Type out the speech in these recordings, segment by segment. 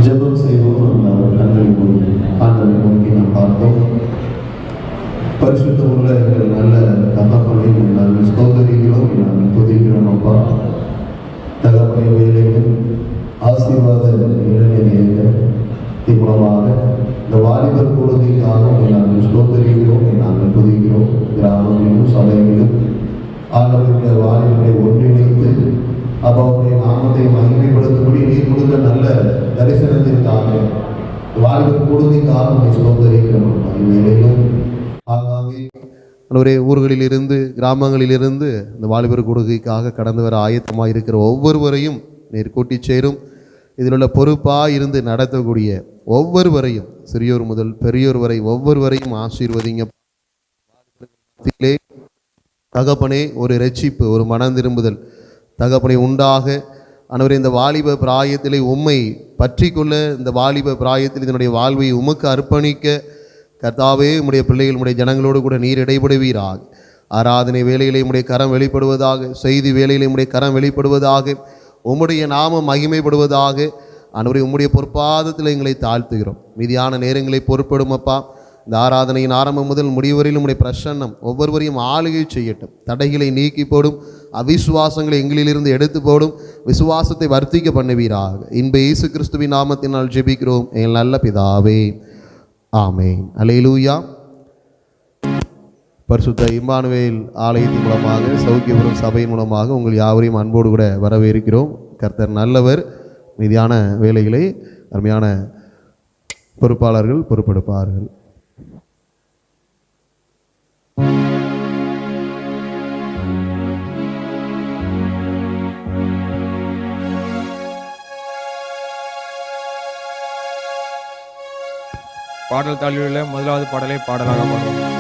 ஜெபம் செய்வோம். கண்களை மூடி ஆண்டவரை நோக்கி நாம் பார்த்தோம். பரிசுத்த உள்ள எங்கள் நல்ல தகப்பனை நாங்கள் ஸ்தோத்திரிக்கிறோம், நாங்கள் துதிக்கிறோம். அப்பா தகப்பனை வேலையும் ஆசீர்வாத இளைஞர் மூலமாக இந்த வாலிபர் கூடுதலுக்காக நாங்கள் ஸ்தோத்திரிக்கிறோம், நாங்கள் துதிக்கிறோம். கிராமங்களிலும் சபைகளிலும் ஆண்டவருடைய வாலிபரை ஒன்றிணைத்து அவருடைய நாமத்தை மகிமைப்படுத்தும்படி நீர் கொடுத்த நல்ல தரிசனத்திற்காக வாலிபர் கூடுதலுக்காக ஸ்தோத்திரிக்கிறோம். வேலையிலும் ஆங்காங்கே ஊர்களிலிருந்து கிராமங்களிலிருந்து இந்த வாலிபர் கொடுகைக்காக கடந்து வர ஆயத்தமாக இருக்கிற ஒவ்வொருவரையும் நீர் கூட்டி சேரும். இதில் உள்ள பொறுப்பாக இருந்து நடத்தக்கூடிய ஒவ்வொருவரையும், சிறியோர் முதல் பெரியோர் வரை ஒவ்வொருவரையும் ஆசீர்வதிங்க. தகப்பனே, ஒரு இரட்சிப்பு, ஒரு மனம் திரும்புதல் தகப்பனை உண்டாக ஆண்டவரே, இந்த வாலிப பிராயத்திலே உம்மை பற்றி கொள்ள, இந்த வாலிப பிராயத்தில் இதனுடைய வாழ்வை உமக்கு அர்ப்பணிக்க கர்த்தாவே, உம்முடைய பிள்ளைகள் உம்முடைய ஜனங்களோடு கூட நீர் இடைபடுவீராக. ஆராதனை வேலையிலே உம்முடைய கரம் வெளிப்படுவதாக, செய்தி வேலையிலே உம்முடைய கரம் வெளிப்படுவதாக, உம்முடைய நாமம் மகிமைப்படுவதாக. ஆண்டவரே, உம்முடைய பொற்பாதத்தில் எங்களை தாழ்த்துகிறோம். மீதியான நேரங்களை பொறுப்படும் அப்பா. இந்த ஆராதனையின் ஆரம்பம் முதல் முடிவரையில் உம்முடைய பிரசன்னம் ஒவ்வொருவரையும் ஆளுகை செய்யட்டும். தடைகளை நீக்கி போடும், அவிசுவாசங்களை எங்களிலிருந்து எடுத்து போடும், விசுவாசத்தை வர்த்திக்க பண்ணுவீராக. இன்ப இயேசு கிறிஸ்துவின் நாமத்தினால் ஜெபிக்கிறோம் எங்கள் நல்ல பிதாவே, ஆமென். அல்லேலூயா. பரிசுத்த இம்மானுவேல் ஆலயத்தின் மூலமாக, சௌக்கியபுரம் சபையின் மூலமாக உங்கள் யாவரையும் அன்போடு கூட வரவேற்கிறோம். கர்த்தர் நல்லவர். மீதியான வேலைகளை அருமையான பொறுப்பாளர்கள் பொறுப்பெடுப்பார்கள். பாடல் தாளிலுள்ள முதலாவது பாடலை பாடலாக பாடுவோம்.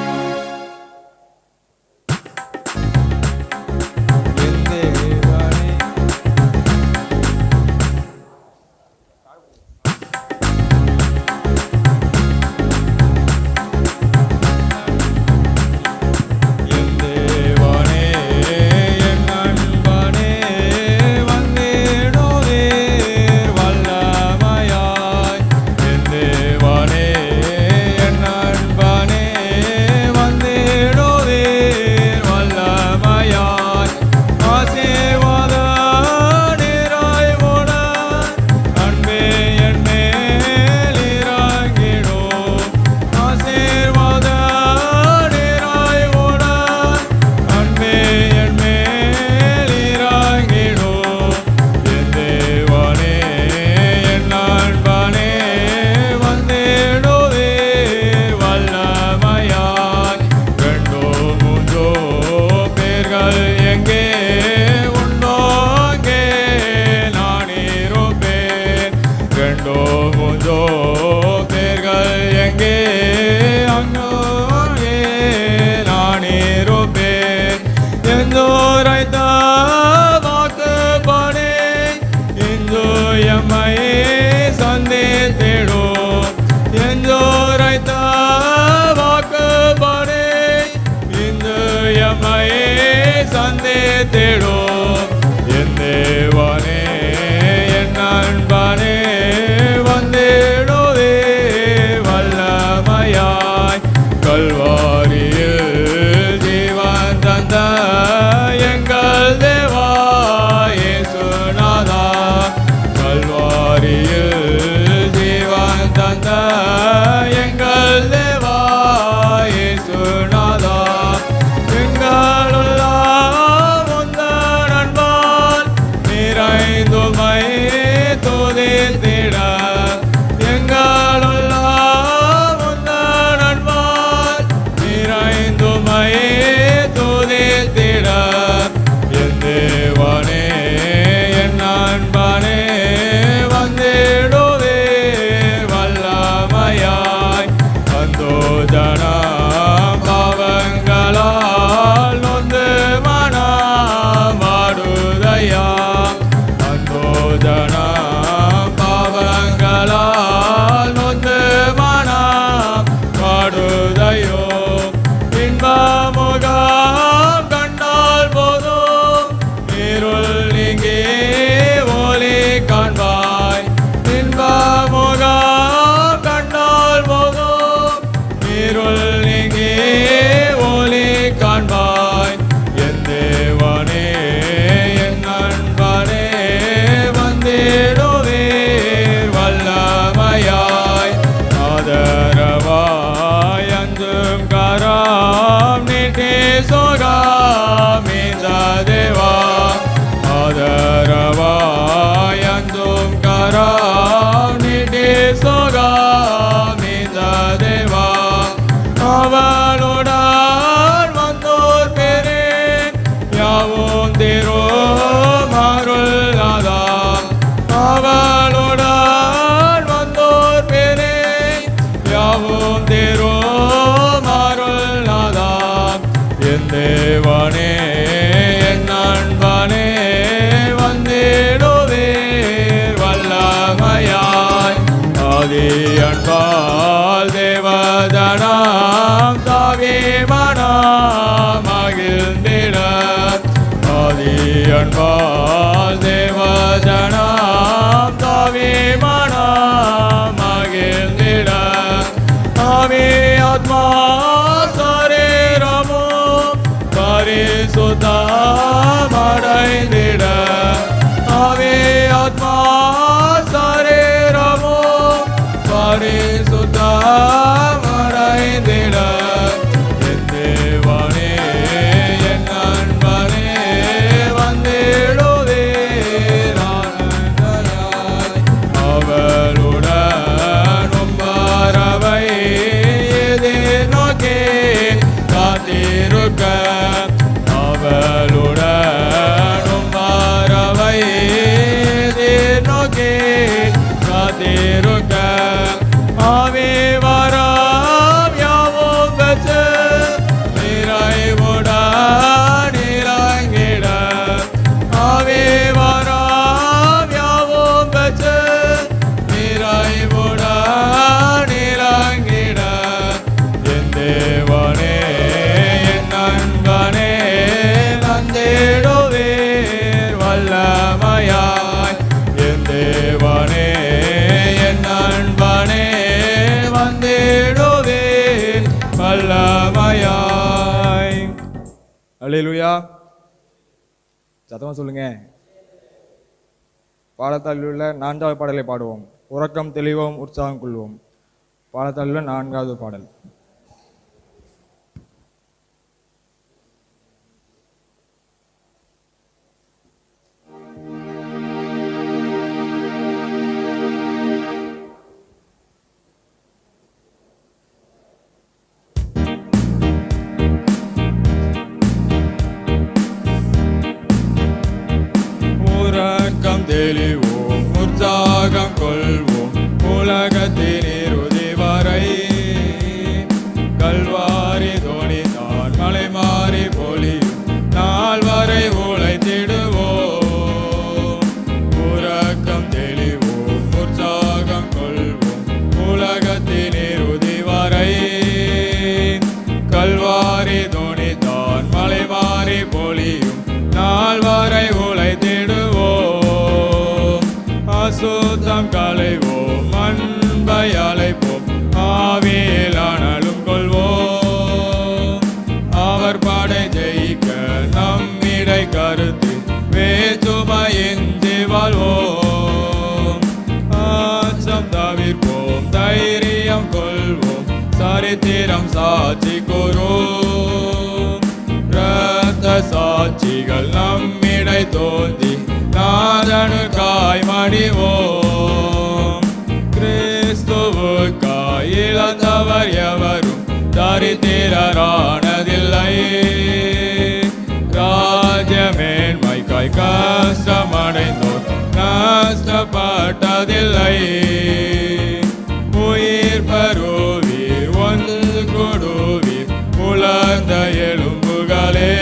எங்களுள்ள அன்பால் தேவதனாம் தாவே மனம் மகிழ்ந்திட ஆதி அன்பால் தேவதனாம் தாவே மனம் மகிழ்ந்திட ஆவே ஆத்மா சரீரமோ பரிசுத்தமடைந்திட ஆவே ஆத்மா சரீரமோ பரிசுத்தமடைந்திட என் தேவனே என் நண்பனே வந்திடுவீர் ஆனந்தராய் அவளுடன் பறவை எதிர்நோக்கி காத்திருக்க அவளுடன் பறவை எதிர்நோக்கி காத்திருக்க ஆவே வரம் யாவும் பெற்று நிறைவுடன் இறங்கிட ஆவே வரம் யாவும் பெற்று நிறைவுடன் இறங்கிட என் தேவனே என் நண்பனே வந்திடுவீர் வல்லமையாய் என் தேவனே என் நண்பனே வந்திடுவீர் வல்லமையாய். அல்லேலூயா. சத்தமா சொல்லுங்க. பாடத்தாளில் உள்ள 4வது பாடலை பாடுவோம். உறக்கம் தெளிவோம் உற்சாகம் கொள்வோம். பாடத்தாளில் உள்ள 4வது பாடல். உறக்கம் தெளிவோம் உற்சாகம் கொள்வோம் உலகத்தின் இறுதி வரை கல்வாரி தோணிதான் மலை மாறி பொழியும் நாள் வரை உழைத்திடுவோம். உறக்கம் தெளிவோம் உற்சாகம் கொள்வோம் உலகத்தின் இறுதி வரை கல்வாரி தோணிதான் மலை மாறி பொழியும் நாள் வரை உழைத்திடுவோம். அசுத்தம் களைவோம் அன்பை அழைப்போம் ஆவியில் அனலும் கொள்வோம். அவர் படை ஜெயிக்க நம்மிடை கருத்து வேற்றுமையின்றி வாழ்வோம். அச்சம் தவிர்ப்போம் தைரியம் கொள்வோம் சரித்திரம் சாட்சி கூறும். இரத்த சாட்சிகள் நம்மிடை தோன்றி நாதனுக்காய் மடிவோம். கிறிஸ்துவுக்காய் இழந்தவர் எவரும் தரித்திரரானதில்லை. ராஜ்யமேன்மைக்காய் கஷ்டமடைந்தோர் நஷ்டப்பட்டதில்லை. உயிர் பருவீர் ஒன்று கொடுவீர் உலர்ந்த எலும்புகளே.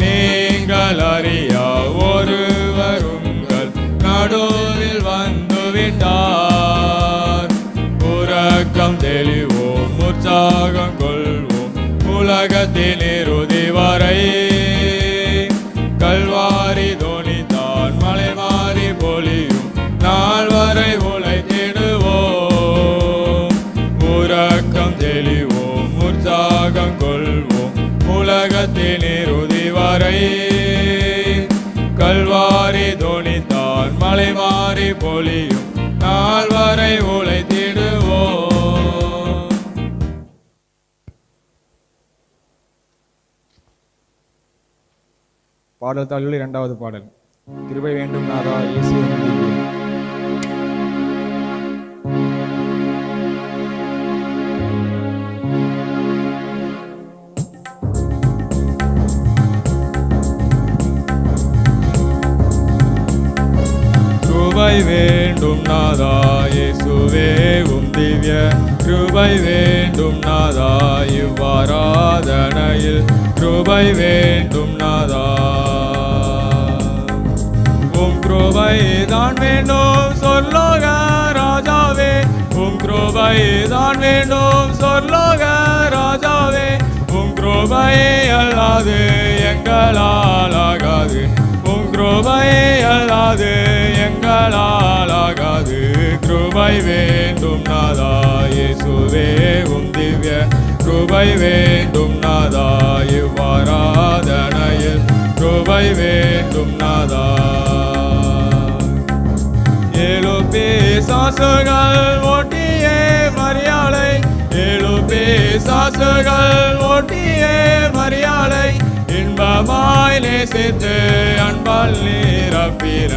நீங்கள் அறியா ஒருவர் உங்கள் நடுவில் வந்துவிட்டார். உறக்கம் தெளிவோம் உற்சாகம் கொள்வோம் உலகத்தின் இறுதி வரை கல்வாரி தோணிதான் மலை மாறி பொழியும் நாள் வரை உழைத்திடுவோம். உறக்கம் தெளிவோம் உற்சாகம் கொள்வோம் உலகத்தின் இறுதி வரை கல்வாரி தோணிதான் மலை மாறி பொழியும் நாள் வரை உழைத்திடுவோம். பாடல் தாளில் 2வது பாடல். கிருபை வேண்டும் நாதா இயேசு உம்முடைய. கிருபை வேண்டும் நாதா இயேசுவே உம் திவ்ய கிருபை வேண்டும் நாதா இவ்வாராதனையில் கிருபை வேண்டும் நாதா. உம் கிருபை தான் வேண்டும் சொல்லுக ராஜா தான் வேண்டும் சொர்லோக ராஜாவே, உம் கிருபையே அல்லாது எங்களால் ஆகாது, உம் கிருபையே அல்லாது எங்களால் ஆகாது. கிருபை வேண்டும் நாதா இயேசுவே உம் திவ்ய கிருபை வேண்டும் நாதா, இவ்வாராதனையில் கிருபை வேண்டும் நாதா. ஏழு பிசாசுகள் ஓட்டியே மரியாளை, ஏழு பிசாசுகள் ஓட்டியே மரியாளை, இன்பமாய் நேசித்து அன்பால் நிரப்பின,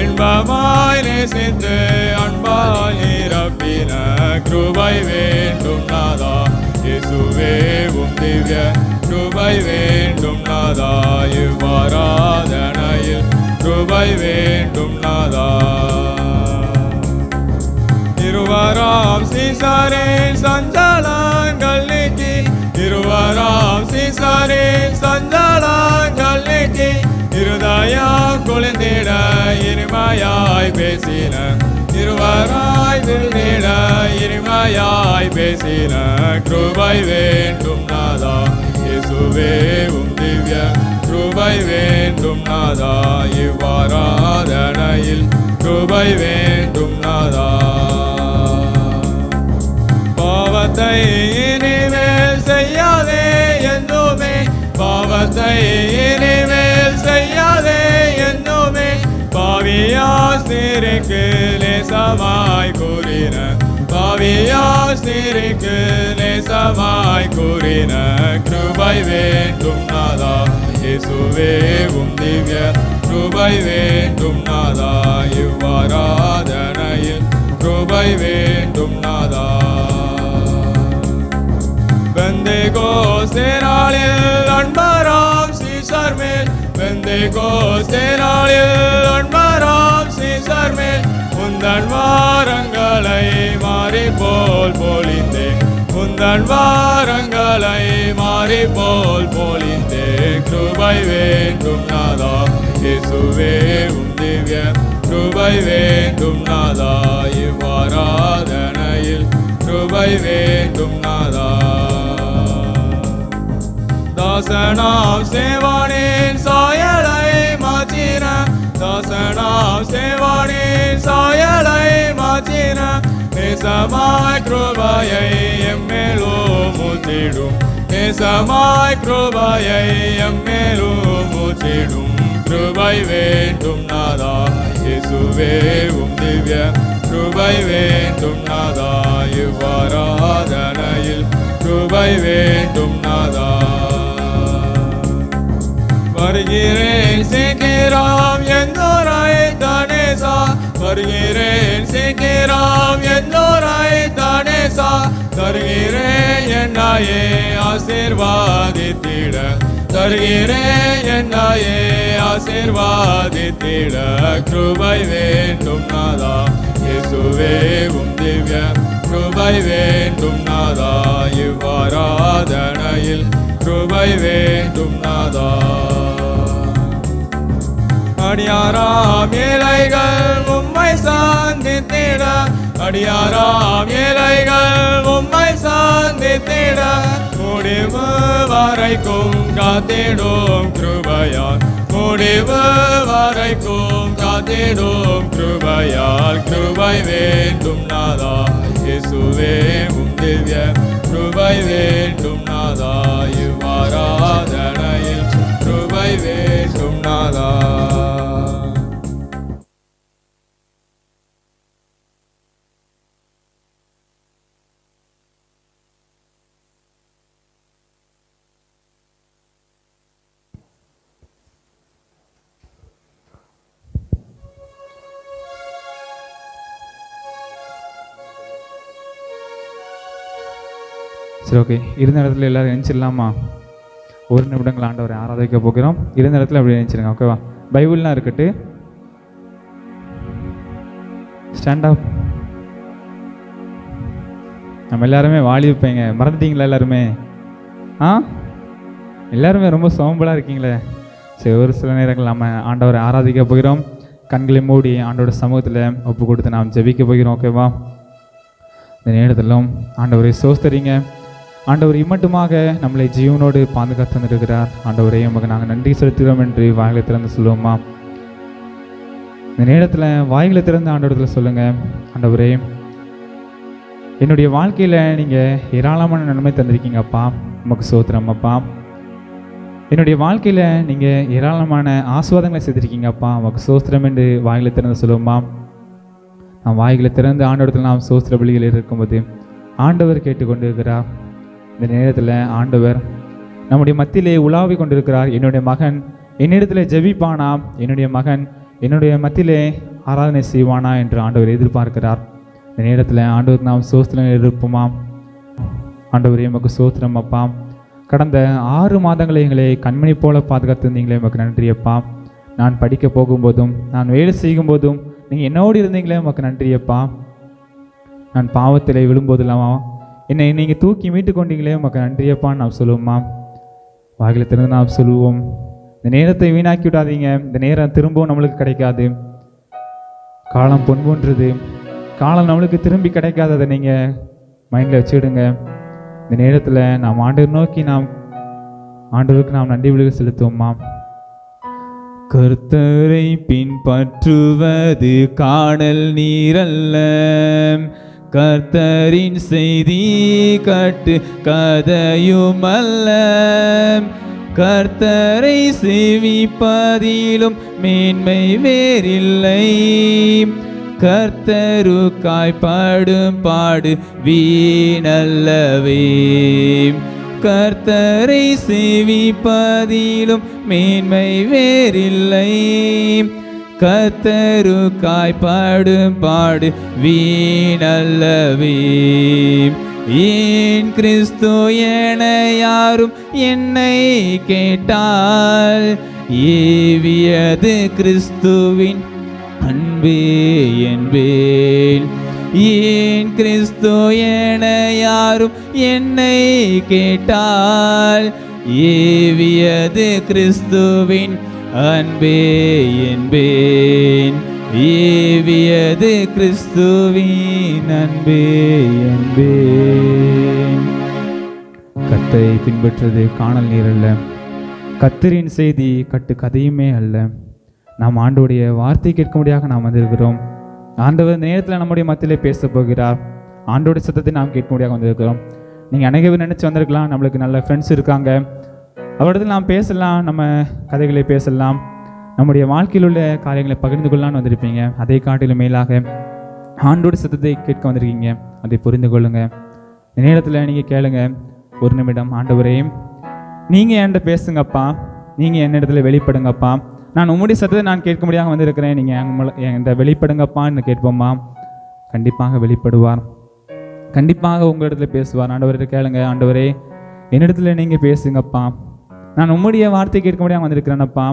இன்பமாய் நேசித்து அன்பால் நிரப்பின. கிருபை வேண்டும் நாதா இயேசுவே உம் திவ்ய கிருபை வேண்டும் நாதா, இவ்வாராதனையில் கிருபை வேண்டும் நாதா. இருவராம் சீசரின் சஞ்சலங்கள் நீக்கி, இருவராம் சீசரின் சஞ்சலங்கள் நீக்கி, இருதயம் குளிர்ந்திட இனிமையாய் பேசின, இருவராய் விழுந்திட இனிமையாய் பேசின. கிருபை வேண்டும் நாதா இயேசுவே உம் திவ்ய கிருபை வேண்டும் நாதா, இவ்வாராதனையில் கிருபை வேண்டும் நாதா. பாவத்தை இனிமேல் செய்யாதே என்றுமே, பாவத்தை இனிமேல் செய்யாதே என்றுமே, பாவியாஸ்திரிக்கு நேசமாய் கூறின, பாவியாஸ்திரிக்கு நேசமாய் கூறின. கிருபை வேண்டும் நாதா இயேசுவே உம் திவ்ய கிருபை வேண்டும் நாதா, இவ்வாராதனையில் கிருபை வேண்டும் நாதா. பெந்தேகோஸ்தே நாளில் அன்பராம் சீசர் மேல், பெந்தேகோஸ்தே நாளில் அன்பராம் சீசர் மேல், உந்தன் வாரங்களை மாறி போல் பொழிந்தே, உந்தன் வாரங்களை மாறி போல் பொழிந்தே. கிருபை வேண்டும் நாதா இயேசுவே உம் திவ்ய கிருபை வேண்டும் நாதா, இவ்வாராதனையில் கிருபை வேண்டும் நாதா. தாசனாம் சேவானின் சாயலை மாற்றின, தாசனாம் சேவானின் சாயலை மாற்றின, நேசமாய் கிருபையை எம்மேலும் ஊற்றிடும், நேசமாய் கிருபையை எம்மேலும் ஊற்றிடும். கிருபை வேண்டும் நாதா இயேசுவே உம் திவ்ய கிருபை வேண்டும் நாதா, இவ்வாராதனையில் கிருபை வேண்டும் நாதா. வருகிறேன் சீக்கிரம் என்னோரை தானேசா, வருகிறேன் சீக்கிரம் என்னோரை தானேசா, தருகிறேன் என்னையே ஆசீர்வாதித்திட, தருகிறேன் என்னையே ஆசீர்வாதித்திட. கிருபை வேண்டும் நாதா இயேசுவே உம் திவ்ய கிருபை வேண்டும் நாதா, இவ்வாராதனையில் கிருபை வேண்டும் நாதா. அடியாராம் ஏழைகள் உம்மை சாந்தித்திட, அடியாராம் ஏழைகள் உம்மை சாந்தித்திட, முடிவு வரைக்கும் காத்திடும் கிருபையால், முடிவு வரைக்கும் காத்திடும் கிருபையால். கிருபை வேண்டும் நாதா இயேசுவே உம் திவ்ய கிருபை வேண்டும் நாதா, இவ்வாராதனையில் கிருபை வேண்டும் நாதா. சரி, ஓகே. இருந்த இடத்துல எல்லோரும் எழுந்திடலாமா? ஒரு நிமிடங்கள் ஆண்டவரை ஆராதிக்க போகிறோம். இருந்த இடத்துல அப்படி எழுந்திருங்க, ஓகேவா? பைபிள்லாம் இருக்கட்டு. Stand up. நம்ம எல்லாருமே வாலி வைப்பேங்க, மறந்துட்டீங்களா எல்லாருமே? எல்லாருமே ரொம்ப சோம்பலாக இருக்கீங்களே. சரி, ஒரு சில நேரங்கள் நம்ம ஆண்டவரை ஆராதிக்க போகிறோம். கண்களை மூடி ஆண்டோட சமூகத்தில் ஒப்பு கொடுத்து நாம் ஜெபிக்க போகிறோம், ஓகேவா? இந்த நேரத்திலும் ஆண்டவரை சோஸ்தரிங்க. ஆண்டவர் இம்மட்டுமாக நம்மளை ஜீவனோடு பாதுகாத்து வந்திருக்கிறார். ஆண்டவரை உமக்கு நாங்கள் நன்றி செலுத்துகிறோம் என்று வாய்களை திறந்து சொல்லுவோமா? இந்த நேரத்தில் வாய்களை திறந்து ஆண்டவரத்தில் சொல்லுங்கள், ஆண்டவரே என்னுடைய வாழ்க்கையில் நீங்கள் ஏராளமான நன்மை தந்திருக்கீங்க அப்பா, உமக்கு சோத்திரம் அப்பா. என்னுடைய வாழ்க்கையில் நீங்கள் ஏராளமான ஆசீர்வாதங்களை செய்திருக்கீங்க அப்பா, உமக்கு சோத்திரம் என்று வாய்களை திறந்து சொல்லுவோமா? நாம் வாய்களை திறந்து ஆண்டவரத்தில் நாம் சோத்திர பலிகளில் இருக்கும்போது ஆண்டவர் கேட்டுக்கொண்டு இருக்கிறார். இந்த நேரத்தில் ஆண்டவர் நம்முடைய மத்தியிலே உலாவி கொண்டிருக்கிறார். என்னுடைய மகன் என்னிடத்தில் ஜெபிப்பானா, என்னுடைய மகன் என்னுடைய மத்தியிலே ஆராதனை செய்வானா என்று ஆண்டவர் எதிர்பார்க்கிறார். இந்த நேரத்தில் ஆண்டவர் நாம் சோஸ்திரம் இருப்போமா? ஆண்டவரே உமக்கு சோத்திரம் அப்பா. கடந்த 6 மாதங்களை எங்களை கண்மணி போல பாதுகாத்துருந்தீங்களே, உமக்கு நன்றி அப்பா. நான் படிக்க போகும்போதும் நான் வேலை செய்யும் போதும் நீங்கள் என்னோடு இருந்தீங்களே, உமக்கு நன்றி அப்பா. நான் பாவத்தில் விழும்போதெல்லாமா என்னை நீங்கள் தூக்கி மீட்டு கொண்டீங்களே, உமக்கு நன்றியப்பான்னு நாம் சொல்லுவோமா? வாயில திறந்து நாம் சொல்லுவோம், இந்த நேரத்தை வீணாக்கி விடாதீங்க. இந்த நேரம் திரும்பவும் நம்மளுக்கு கிடைக்காது. காலம் பொன் போன்றது. காலம் நம்மளுக்கு திரும்பி கிடைக்காததை நீங்கள் மைண்டில் வச்சுக்கிடுங்க. இந்த நேரத்தில் நாம் ஆண்டவர் நோக்கி ஆண்டவருக்கு நாம் நன்றி விழுக செலுத்துவோமா? கர்த்தரை பின்பற்றுவது காணல் நீரல்ல, கர்த்தரின் செய்தி கட்டு கதையுமல்ல. கர்த்தரை சேவிப்பதிலும் மேன்மை வேறில்லை, கர்த்தருக்காய் படும் பாடு வீணல்லவே. கர்த்தரை சேவிப்பதிலும் மேன்மை வேறில்லை, கர்த்தருக்காய் படும் பாடு வீணல்லவே. ஏன் கிறிஸ்து என யாரும் என்னை கேட்டால், ஏவியது கிறிஸ்துவின் அன்பே என்பேன். ஏன் கிறிஸ்து என யாரும் என்னை கேட்டால், ஏவியது கிறிஸ்துவின் அன்பே என்பேன். ஏவியது கிறிஸ்துவின் அன்பே என்பேன். கர்த்தரை பின்பற்றுவது காணல் நீர் அல்ல, கர்த்தரின் செய்தி கட்டு கதையுமே அல்ல. நாம் ஆண்டவருடைய வார்த்தை கேட்கும்படியாக நாம் வந்திருக்கிறோம். ஆண்டவர் இந்த நேரத்தில் நம்முடைய மத்தியிலே பேச போகிறார். ஆண்டோடைய சத்தத்தை நாம் கேட்கும்படியாக வந்திருக்கிறோம். நீங்கள் அனைவரும் நினச்சி வந்திருக்கலாம், நம்மளுக்கு நல்ல ஃப்ரெண்ட்ஸ் இருக்காங்க, அவரிடத்தில் நாம் பேசலாம், நம்ம கதைகளை பேசலாம், நம்முடைய வாழ்க்கையில் உள்ள காரியங்களை பகிர்ந்து கொள்ளலான்னு வந்திருப்பீங்க. அதை காட்டிலும் மேலாக ஆண்டோட சத்தத்தை கேட்க வந்திருக்கீங்க. அதை புரிந்து கொள்ளுங்க. இந்த நேரத்தில் நீங்கள் கேளுங்க, ஒரு நிமிடம், ஆண்டவரே நீங்கள் என்கிட்ட பேசுங்கப்பா, நீங்கள் என்னிடத்துல வெளிப்படுங்கப்பா, நான் உம்முடைய சத்தத்தை நான் கேட்க முடியாமல் வந்திருக்கிறேன், நீங்கள் என்கிட்ட வெளிப்படுங்கப்பான்னு கேட்போம்மா. கண்டிப்பாக வெளிப்படுவார், கண்டிப்பாக உங்களிடத்துல பேசுவார். ஆண்டவர்கிட்ட கேளுங்க, ஆண்டவரே என்னிடத்துல நீங்கள் பேசுங்கப்பா, நான் உம்முடைய வார்த்தை கேட்க முடியாமல் வந்திருக்கிறேனப்பா,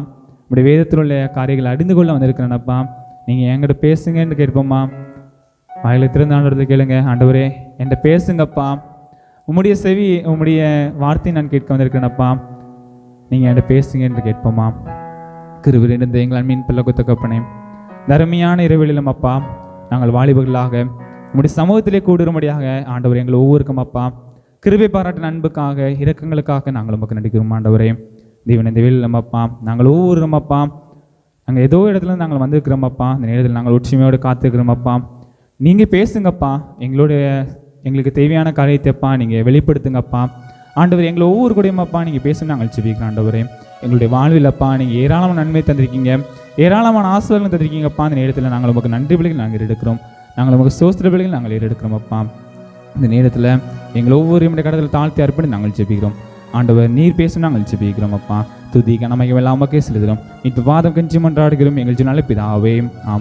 உங்களுடைய வேதத்தில் உள்ள காரியங்களை அறிந்து கொள்ள வந்திருக்கிறேனப்பா, நீங்கள் என்கிட்ட பேசுங்கன்னு கேட்போம்மா. வாயில திறந்து ஆண்டவரத்தை கேளுங்க, ஆண்டவரே என்கிட்ட பேசுங்கப்பா, உம்முடைய செவி உம்முடைய வார்த்தையை நான் கேட்க வந்திருக்கிறேனப்பா, நீங்கள் என்கிட்ட பேசுங்க என்று கேட்போம்மா. கிருபையில் இருந்த எங்கள் அன்பின் பிள்ளை தகப்பனே, தர்மையான இரவிலும் அப்பா நாங்கள் வாலிபர்களாக உம்முடைய சமூகத்திலே கூடும்படியாக ஆண்டவர் எங்களை ஒவ்வொருக்கும் அப்பா கிருபை பாராட்டின அன்புக்காக இரக்கங்களுக்காக நாங்கள் உமக்கு நடிக்கிறோம். ஆண்டவரே தேவன் இந்த வேலையில் அப்பா நாங்கள் ஒவ்வொருவரும் அப்பா நாங்கள் ஏதோ இடத்துல நாங்கள் வந்திருக்கிறோம் அப்பா, இந்த நேரத்தில் நாங்கள் ஒற்றுமையோடு காத்திருக்கிறோம் அப்பா, நீங்கள் பேசுங்கப்பா, எங்களுக்கு தேவையான காரியத்தைப்பா நீங்கள் வெளிப்படுத்துங்கப்பா. ஆண்டவர் எங்களை ஒவ்வொரு கூடயுமப்பா நீங்கள் பேசணும் நாங்கள் ஜெபிக்கிறோம். ஆண்டவரே எங்களுடைய வாழ்விலப்பா நீங்கள் ஏராளமான நன்மை தந்திருக்கீங்க, ஏராளமான ஆசீர்வாதங்கள் தந்திருக்கீங்கப்பா. அந்த நேரத்தில் நாங்கள் உமக்கு நன்றி பலிகள் நாங்கள் எடுக்கிறோம், நாங்கள் உமக்கு ஸ்தோத்திர பலிகள் நாங்கள் எடுக்கிறோம் அப்பா. இந்த நேரத்தில் எங்களை ஒவ்வொரு கடத்தில் தாழ்த்தி அர்ப்பணி நாங்கள் ஜெபிக்கிறோம். ஆண்டவர் நீர் பேசும் நாங்கள் ஜெபிக்கிறோம் அப்பா. துதி கனமைக்கு எல்லாம் உமக்கே செலுத்துகிறோம். இப்போ வாதம் கஞ்சி மன்றாடுகிறோம் எங்கள் ஜீவனாலே பிதாவே, ஆமென்.